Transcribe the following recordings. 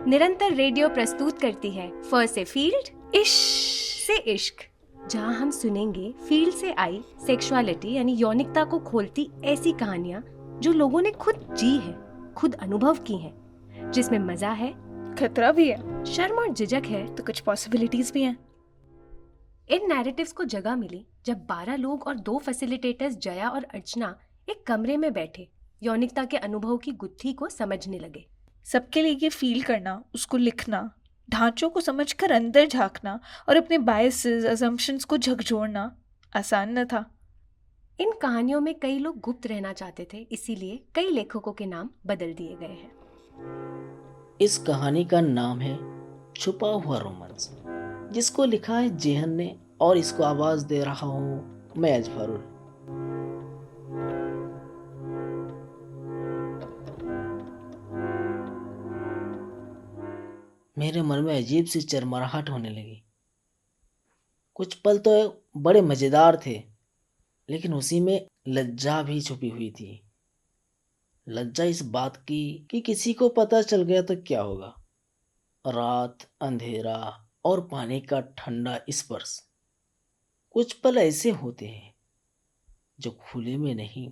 निरंतर रेडियो प्रस्तुत करती है फ से फील्ड, इश्क से इश्क, जहां हम सुनेंगे फील्ड से आई सेक्सुअलिटी यानी यौनिकता को खोलती ऐसी कहानियां जो लोगों ने खुद जी है, खुद अनुभव की हैं, जिसमें मजा है, खतरा भी है, शर्म और झिझक है, तो कुछ पॉसिबिलिटीज भी हैं। इन नैरेटिव्स को जगह मिली जब 12 लोग और 2 फैसिलिटेटर्स जया और अर्चना एक कमरे में बैठे यौनिकता के अनुभव की गुत्थी को समझने लगे। सबके लिए ये फील करना, उसको लिखना, ढांचों को समझकर अंदर झांकना और अपने बायसेस, असम्पशंस को झकझोरना आसान न था। इन कहानियों में कई लोग गुप्त रहना चाहते थे, इसीलिए कई लेखकों के नाम बदल दिए गए हैं। इस कहानी का नाम है छुपा हुआ रोमांस, जिसको लिखा है जेहन ने और इसको आवाज दे रहा हूँ मैं अजफरुल। मेरे मन में अजीब सी चरमराहट होने लगी। कुछ पल तो बड़े मजेदार थे, लेकिन उसी में लज्जा भी छुपी हुई थी। लज्जा इस बात की कि किसी को पता चल गया तो क्या होगा। रात, अंधेरा और पानी का ठंडा स्पर्श। कुछ पल ऐसे होते हैं जो खुले में नहीं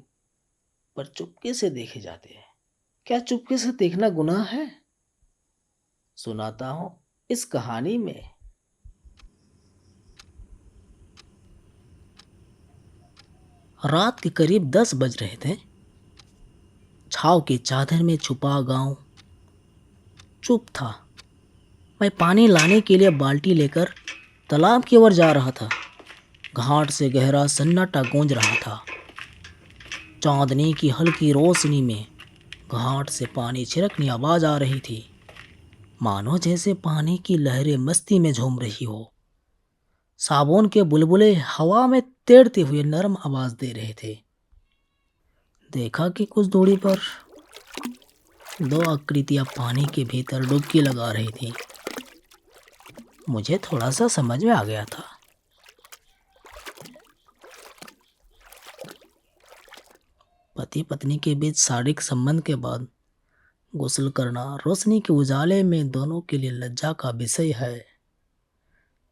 पर चुपके से देखे जाते हैं। क्या चुपके से देखना गुनाह है? सुनाता हूं इस कहानी में। रात के करीब 10 बज रहे थे। छाव की चादर में छुपा गांव चुप था। मैं पानी लाने के लिए बाल्टी लेकर तालाब की ओर जा रहा था। घाट से गहरा सन्नाटा गूंज रहा था। चांदनी की हल्की रोशनी में घाट से पानी छिड़कनी आवाज आ रही थी, मानो जैसे पानी की लहरें मस्ती में झूम रही हो। साबुन के बुलबुले हवा में तैरते हुए नरम आवाज दे रहे थे। देखा कि कुछ दूरी पर 2 आकृतियां पानी के भीतर डुबकी लगा रही थी। मुझे थोड़ा सा समझ में आ गया था। पति पत्नी के बीच शारीरिक संबंध के बाद गुस्ल करना रोशनी के उजाले में दोनों के लिए लज्जा का विषय है।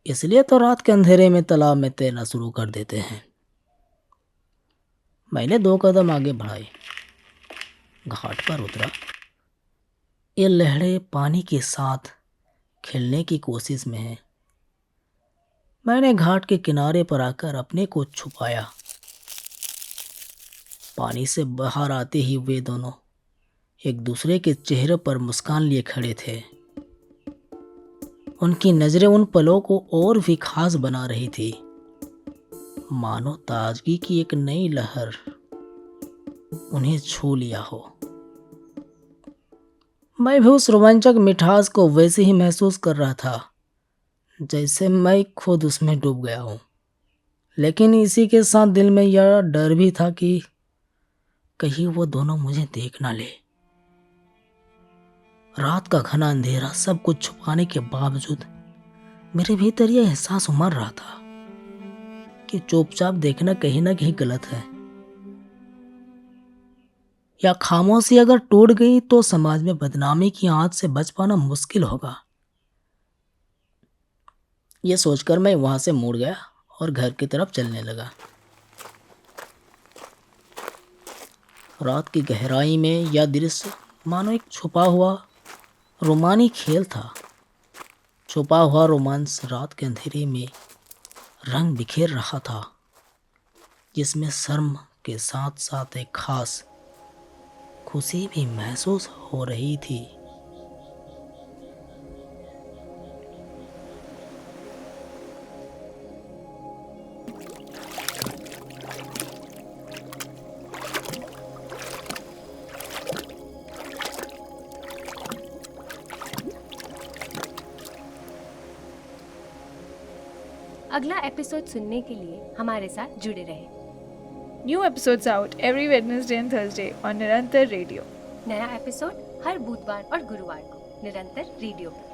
इसलिए तो रात के अंधेरे में तालाब में तैरना शुरू कर देते हैं। मैंने 2 कदम आगे बढ़ाए, घाट पर उतरा। ये लहरें पानी के साथ खेलने की कोशिश में हैं। मैंने घाट के किनारे पर आकर अपने को छुपाया। पानी से बाहर आते ही वे दोनों एक दूसरे के चेहरे पर मुस्कान लिए खड़े थे। उनकी नजरें उन पलों को और भी खास बना रही थी, मानो ताजगी की एक नई लहर उन्हें छू लिया हो। मैं भी उस रोमांचक मिठास को वैसे ही महसूस कर रहा था जैसे मैं खुद उसमें डूब गया हूं। लेकिन इसी के साथ दिल में यह डर भी था कि कहीं वो दोनों मुझे देख ना ले। रात का घना अंधेरा सब कुछ छुपाने के बावजूद मेरे भीतर यह एहसास उमड़ रहा था कि चुपचाप देखना कहीं ना कहीं गलत है, या खामोशी अगर टूट गई तो समाज में बदनामी की आंच से बच पाना मुश्किल होगा। यह सोचकर मैं वहां से मुड़ गया और घर की तरफ चलने लगा। रात की गहराई में यह दृश्य मानो एक छुपा हुआ रोमानी खेल था। छुपा हुआ रोमांस रात के अंधेरे में रंग बिखेर रहा था, जिसमें शर्म के साथ साथ एक खास खुशी भी महसूस हो रही थी। अगला एपिसोड सुनने के लिए हमारे साथ जुड़े रहें। New episodes out every Wednesday and Thursday on Nirantar Radio. नया एपिसोड हर बुधवार और गुरुवार को निरंतर रेडियो पर।